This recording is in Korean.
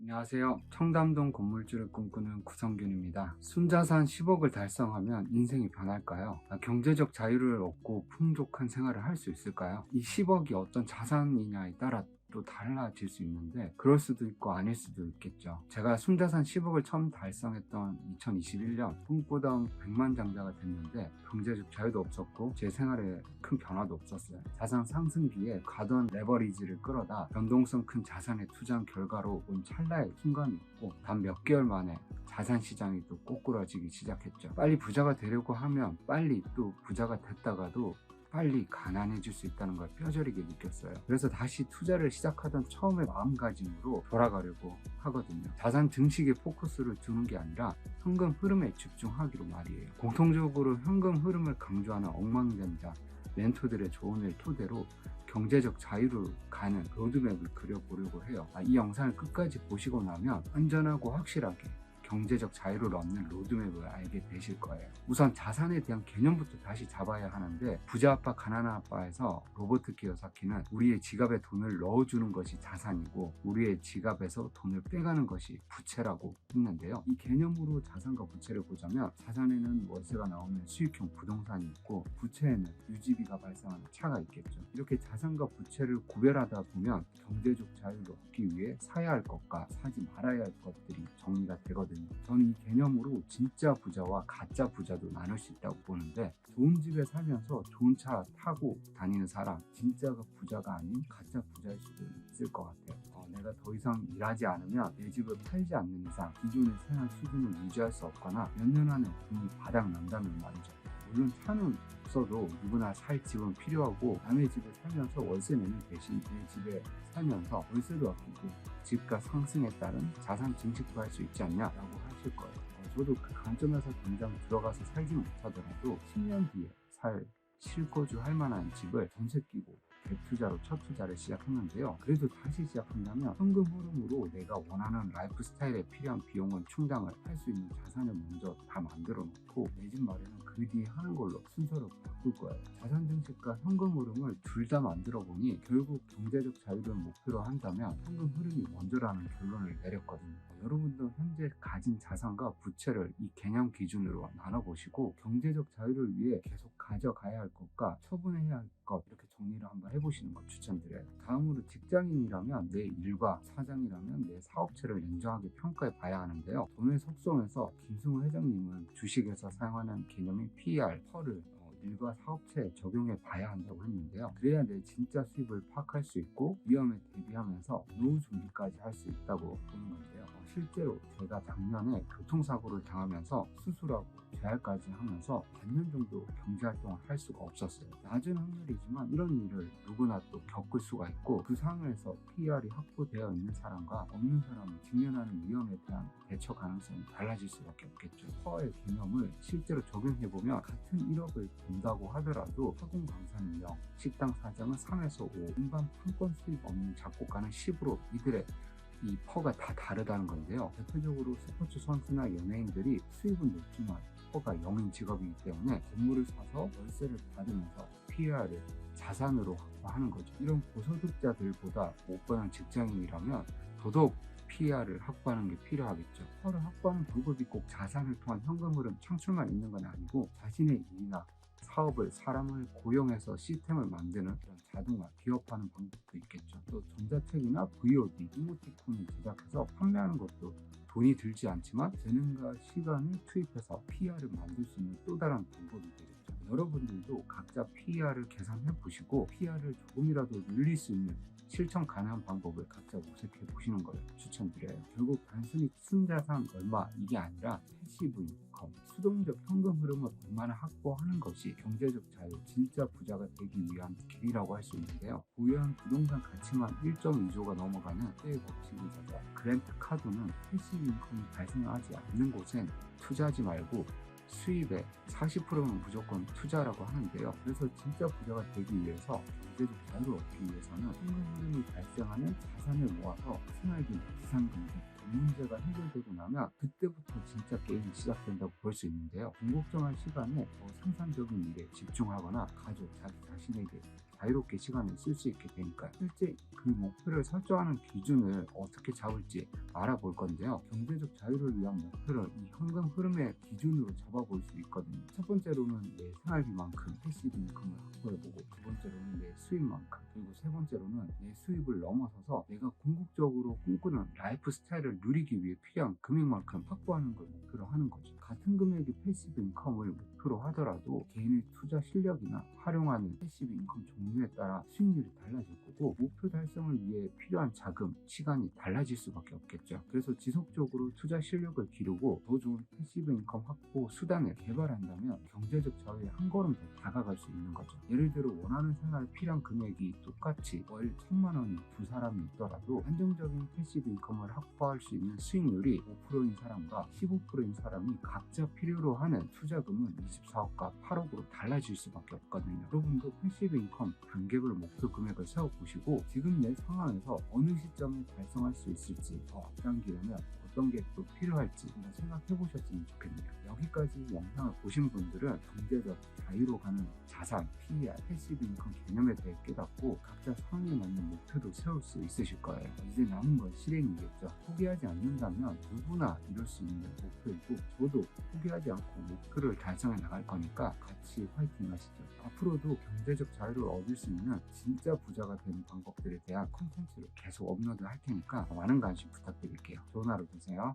안녕하세요. 청담동 건물주를 꿈꾸는 구성균입니다. 순자산 10억을 달성하면 인생이 변할까요? 경제적 자유를 얻고 풍족한 생활을 할 수 있을까요? 이 10억이 어떤 자산이냐에 따라 또 달라질 수 있는데 그럴 수도 있고 아닐 수도 있겠죠. 제가 순자산 10억을 처음 달성했던 2021년 꿈꾸던 백만장자가 됐는데 경제적 자유도 없었고 제 생활에 큰 변화도 없었어요. 자산 상승기에 가던 레버리지를 끌어다 변동성 큰 자산에 투자한 결과로 온 찰나의 순간이었고 단 몇 개월 만에 자산 시장이 또 꼬꾸라지기 시작했죠. 빨리 부자가 되려고 하면 빨리 또 부자가 됐다가도 빨리 가난해질 수 있다는 걸 뼈저리게 느꼈어요. 그래서 다시 투자를 시작하던 처음의 마음가짐으로 돌아가려고 하거든요. 자산 증식에 포커스를 두는 게 아니라 현금 흐름에 집중하기로 말이에요. 공통적으로 현금 흐름을 강조하는 엉망진자 멘토들의 조언을 토대로 경제적 자유로 가는 로드맵을 그려보려고 해요. 이 영상을 끝까지 보시고 나면 안전하고 확실하게 경제적 자유를 얻는 로드맵을 알게 되실 거예요. 우선 자산에 대한 개념부터 다시 잡아야 하는데 부자 아빠 가난한 아빠에서 로버트 키요사키는 우리의 지갑에 돈을 넣어주는 것이 자산이고 우리의 지갑에서 돈을 빼가는 것이 부채라고 했는데요. 이 개념으로 자산과 부채를 보자면 자산에는 월세가 나오는 수익형 부동산이 있고 부채에는 유지비가 발생하는 차가 있겠죠. 이렇게 자산과 부채를 구별하다 보면 경제적 자유를 얻기 위해 사야 할 것과 사지 말아야 할 것들이 정리가 되거든요. 저는 이 개념으로 진짜 부자와 가짜 부자도 나눌 수 있다고 보는데 좋은 집에 살면서 좋은 차 타고 다니는 사람 진짜가 부자가 아닌 가짜 부자일 수도 있을 것 같아요. 내가 더 이상 일하지 않으면 내 집을 팔지 않는 이상 기존의 생활 수준을 유지할 수 없거나 몇 년 안에 돈이 바닥 난다는 말이죠. 물론 차는 없어도 누구나 살 집은 필요하고 남의 집에 살면서 월세 내는 대신 내 집에 살면서 월세도 아끼고 집값 상승에 따른 자산 증식도 할 수 있지 않냐라고 하실 거예요. 저도 그 관점에서 당장 들어가서 살지 못하더라도 10년 뒤에 살 실거주 할 만한 집을 전세 끼고 대투자로 첫 투자를 시작했는데요. 그래도 다시 시작한다면 현금 흐름으로 내가 원하는 라이프 스타일에 필요한 비용을 충당을 할 수 있는 자산을 먼저 다 만들어 놓고 내 집 마련은 그 뒤에 하는 걸로 순서를 바꿀 거예요. 자산 증식과 현금 흐름을 둘 다 만들어 보니 결국 경제적 자유를 목표로 한다면 현금 흐름이 먼저라는 결론을 내렸거든요. 여러분도 현재 가진 자산과 부채를 이 개념 기준으로 나눠보시고 경제적 자유를 위해 계속 가져가야 할 것과 처분해야 할 것 이렇게 정리를 한번 해보시는 걸 추천드려요. 다음으로 직장인이라면 내 일과 사장이라면 내 사업체를 냉정하게 평가해 봐야 하는데요. 돈의 속성에서 김승우 회장님은 주식에서 사용하는 개념인 PER, 펄을 일과 사업체에 적용해 봐야 한다고 했는데요. 그래야 내 진짜 수입을 파악할 수 있고 위험에 대비하면서 노후 준비까지 할 수 있다고 보는 건데요. 실제로 제가 작년에 교통사고를 당하면서 수술하고 재활까지 하면서 반년 정도 경제활동을 할 수가 없었어요. 낮은 확률이지만 이런 일을 누구나 또 겪을 수가 있고 그 상황에서 PER이 확보되어 있는 사람과 없는 사람이 직면하는 위험에 대한 대처 가능성이 달라질 수밖에 없겠죠. 퍼의 개념을 실제로 적용해보면 같은 1억을 본다고 하더라도 화공 강사는 0, 식당 사장은 3에서 5, 일반 판권 수입 없는 작곡가는 10으로 이들의 이 퍼가 다 다르다는 건데요. 대표적으로 스포츠 선수나 연예인들이 수입은 높지만 퍼가 0인 직업이기 때문에 건물을 사서 월세를 받으면서 PER을 자산으로 확보하는 거죠. 이런 고소득자들보다 못 버는 직장인이라면 더더욱 PER을 확보하는 게 필요하겠죠. 퍼를 확보하는 방법이 꼭 자산을 통한 현금 흐름 창출만 있는 건 아니고 자신의 일이나 사업을 사람을 고용해서 시스템을 만드는 그런 자동화, 기업화하는 방법도 있겠죠. 또 전자책이나 VOD, 이모티콘을 제작해서 판매하는 것도 돈이 들지 않지만 재능과 시간을 투입해서 PER을 만들 수 있는 또 다른 방법이 되겠죠. 여러분들도 각자 PER을 계산해 보시고 PER을 조금이라도 늘릴 수 있는 실천 가능한 방법을 각자 모색해 보시는 걸 추천드려요. 결국 단순히 순자산 얼마 이게 아니라 패시브 인컴, 수동적 현금 흐름을 얼마나 확보하는 것이 경제적 자유, 진짜 부자가 되기 위한 길이라고 할 수 있는데요. 보유한 부동산 가치만 1.2조가 넘어가는 세의 법칙이자 그랜트 카드는 패시브 인컴이 발생하지 않는 곳엔 투자하지 말고 수입의 40%는 무조건 투자라고 하는데요. 그래서 진짜 부자가 되기 위해서 경제적 자유를 얻기 위해서는 현금 흐름이 발생하는 자산을 모아서 생활비, 비상금지, 돈 문제가 해결되고 나면 그때부터 진짜 게임이 시작된다고 볼 수 있는데요. 궁극적한 시간에 더 생산적인 일에 집중하거나 가족, 자기 자신에게 자유롭게 시간을 쓸 수 있게 되니까요. 실제 그 목표를 설정하는 기준을 어떻게 잡을지 알아볼 건데요. 경제적 자유를 위한 목표를 이 현금 흐름의 기준으로 잡아볼 수 있거든요. 첫 번째로는 내 생활비만큼 패시브 인컴을 확보해보고, 두 번째로는 내 수입만큼, 그리고 세 번째로는 내 수입을 넘어서서 내가 궁극적으로 꿈꾸는 라이프 스타일을 누리기 위해 필요한 금액만큼 확보하는 걸 목표로 하는 거죠. 같은 금액의 패시브 인컴을 목표로 하더라도 개인의 투자 실력이나 활용하는 패시브 인컴 종류에 따라 수익률이 달라질 거고, 목표 달성을 위해 필요한 자금, 시간이 달라질 수밖에 없겠죠. 그래서 지속적으로 투자 실력을 기르고 더 좋은 패시브 인컴 확보 수단을 개발한다면 경제적 자유에 한 걸음 더 다가갈 수 있는 거죠. 예를 들어 원하는 생활에 필요한 금액이 똑같이 월 1,000만 원인 두 사람이 있더라도 안정적인 패시브 인컴을 확보할 수 있는 수익률이 5%인 사람과 15%인 사람이 각자 필요로 하는 투자금은 24억과 8억으로 달라질 수밖에 없거든요. 여러분도 패시브 인컴 단계별 목표 금액을 세워보시고 지금 내 상황에서 어느 시점에 달성할 수 있을지, 더 앞당기려면 어떤 게 또 필요할지 한번 생각해 보셨으면 좋겠네요. 여기까지 영상을 보신 분들은 경제적 자유로 가는 자산, PER, 패시브 인컴 개념에 대해 깨닫고 각자 상황에 맞는 목표도 세울 수 있으실 거예요. 이제 남은 건 실행이겠죠. 포기하지 않는다면 누구나 이룰 수 있는 목표이고, 저도 포기하지 않고 목표를 달성해 나갈 거니까 같이 화이팅 하시죠. 앞으로도 경제적 자유를 얻을 수 있는 진짜 부자가 되는 방법들에 대한 콘텐츠를 계속 업로드 할 테니까 많은 관심 부탁드릴게요. 좋은 하루 되세요.